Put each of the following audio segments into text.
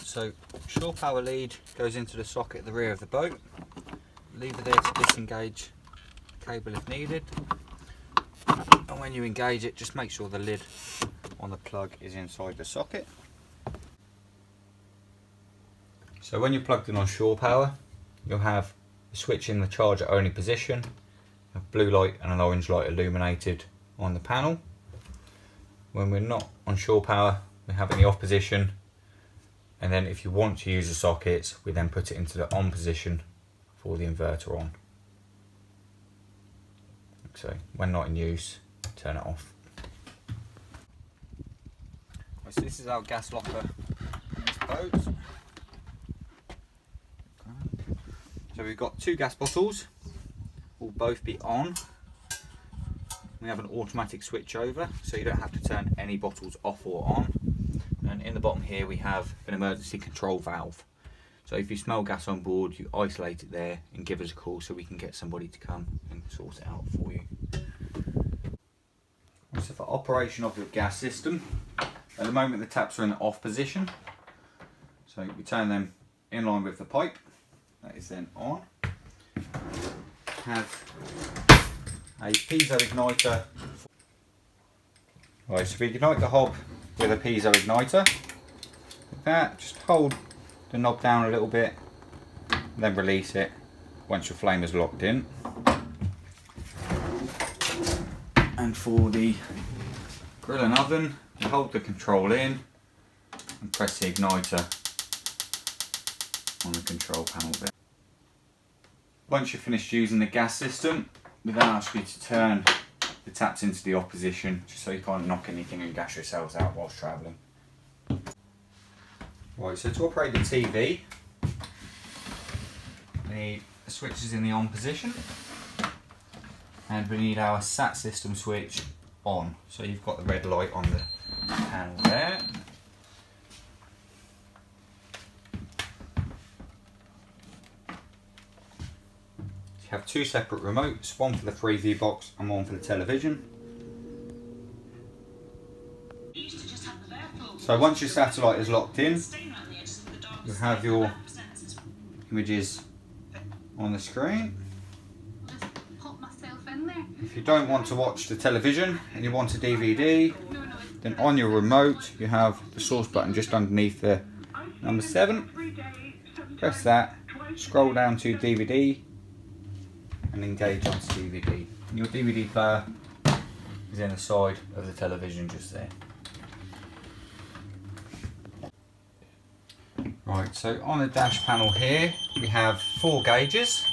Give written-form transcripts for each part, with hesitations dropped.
So shore power lead goes into the socket at the rear of the boat. Lever there to disengage the cable if needed. And when you engage it, just make sure the lid on the plug is inside the socket. So when you're plugged in on shore power, you'll have a switch in the charger only position, a blue light and an orange light illuminated on the panel. When we're not on shore power, we have it in the off position, and then if you want to use the sockets, we then put it into the on position for the inverter on. So when not in use, turn it off. So this is our gas locker in this boat. So we've got two gas bottles, will both be on. We have an automatic switch over, so you don't have to turn any bottles off or on. And in the bottom here we have an emergency control valve. So if you smell gas on board, you isolate it there and give us a call so we can get somebody to come and sort it out for you. So for operation of your gas system, at the moment the taps are in the off position. So we turn them in line with the pipe, that is then on. Have a piezo igniter. Right, so we ignite the hob with a piezo igniter. With that, just hold the knob down a little bit, and then release it once your flame is locked in. And for the grill and oven, you hold the control in and press the igniter on the control panel there. Once you've finished using the gas system, we then ask you to turn the taps into the off position, just so you can't knock anything and gas yourselves out whilst travelling. Right, so to operate the TV, we need the switches in the on position, and we need our SAT system switch on. So you've got the red light on the panel there. You have two separate remotes, one for the Freeview box and one for the television. So once your satellite is locked in, you have your images on the screen. If you don't want to watch the television and you want a DVD, then on your remote you have the source button just underneath the number 7. Press that, scroll down to DVD and engage onto DVD. And your DVD player is in the side of the television just there. Right, so on the dash panel here we have 4 gauges.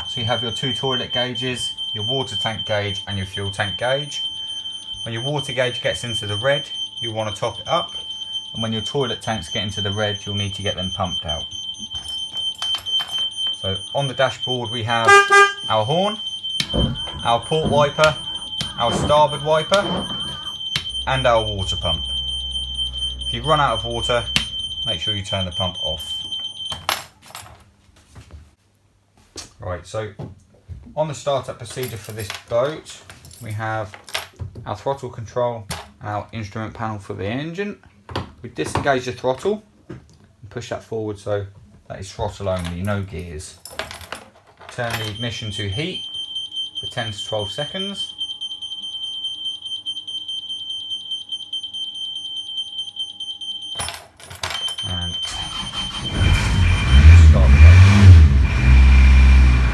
So you have your 2 toilet gauges, your water tank gauge and your fuel tank gauge. When your water gauge gets into the red, you want to top it up, and when your toilet tanks get into the red, you'll need to get them pumped out. So on the dashboard we have our horn, our port wiper, our starboard wiper and our water pump. If you run out of water, make sure you turn the pump off. Right, so on the startup procedure for this boat, we have our throttle control and our instrument panel for the engine. We disengage the throttle and push that forward so that is throttle only, no gears. Turn the ignition to heat for 10 to 12 seconds. And start the boat.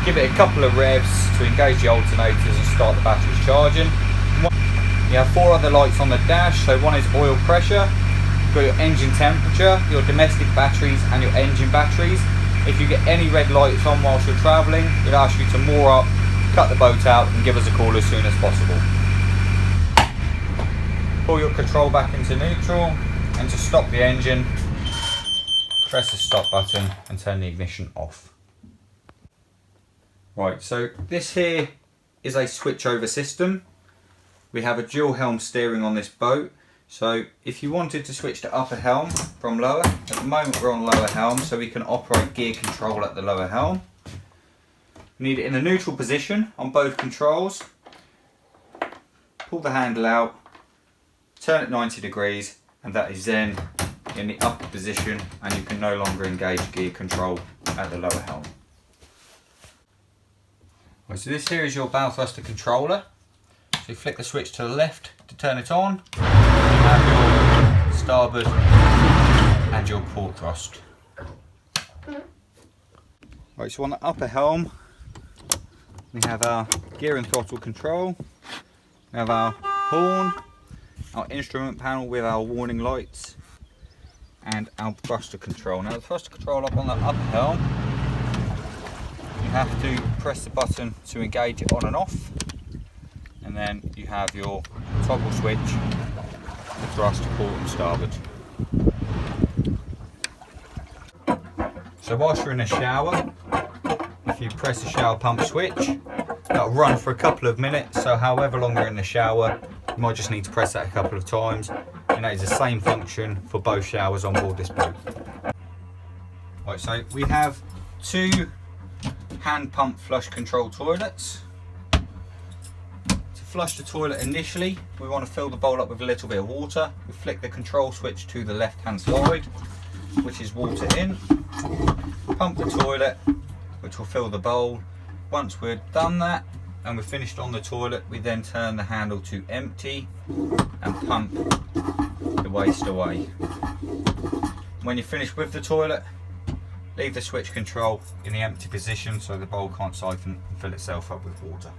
Give it a couple of revs to engage the alternators and start the batteries charging. You have 4 other lights on the dash, so one is oil pressure, you've got your engine temperature, your domestic batteries and your engine batteries. If you get any red lights on whilst you're travelling, we'd ask you to moor up, cut the boat out and give us a call as soon as possible. Pull your control back into neutral, and to stop the engine, press the stop button and turn the ignition off. Right, so this here is a switch over system. We have a dual helm steering on this boat, so if you wanted to switch to upper helm from lower, at the moment we're on lower helm, so we can operate gear control at the lower helm. We need it in a neutral position on both controls. Pull the handle out, turn it 90 degrees, and that is then in the upper position, and you can no longer engage gear control at the lower helm. Right, so this here is your bow thruster controller. So you flick the switch to the left to turn it on. You have your starboard and your port thrust. Right, so on the upper helm we have our gear and throttle control. We have our horn, our instrument panel with our warning lights, and our thruster control. Now the thruster control up on the upper helm, you have to press the button to engage it on and off, and then you have your toggle switch to thrust, port and starboard. So whilst you're in a shower, if you press the shower pump switch, that'll run for a couple of minutes, so however long you're in the shower, you might just need to press that a couple of times, and that is the same function for both showers on board this boat. Right, so we have two hand pump flush control toilets. To flush the toilet initially, we want to fill the bowl up with a little bit of water. We flick the control switch to the left hand side, which is water in. Pump the toilet, which will fill the bowl. Once we're done that and we're finished on the toilet, we then turn the handle to empty and pump the waste away. When you're finished with the toilet, leave the switch control in the empty position so the bowl can't siphon and fill itself up with water.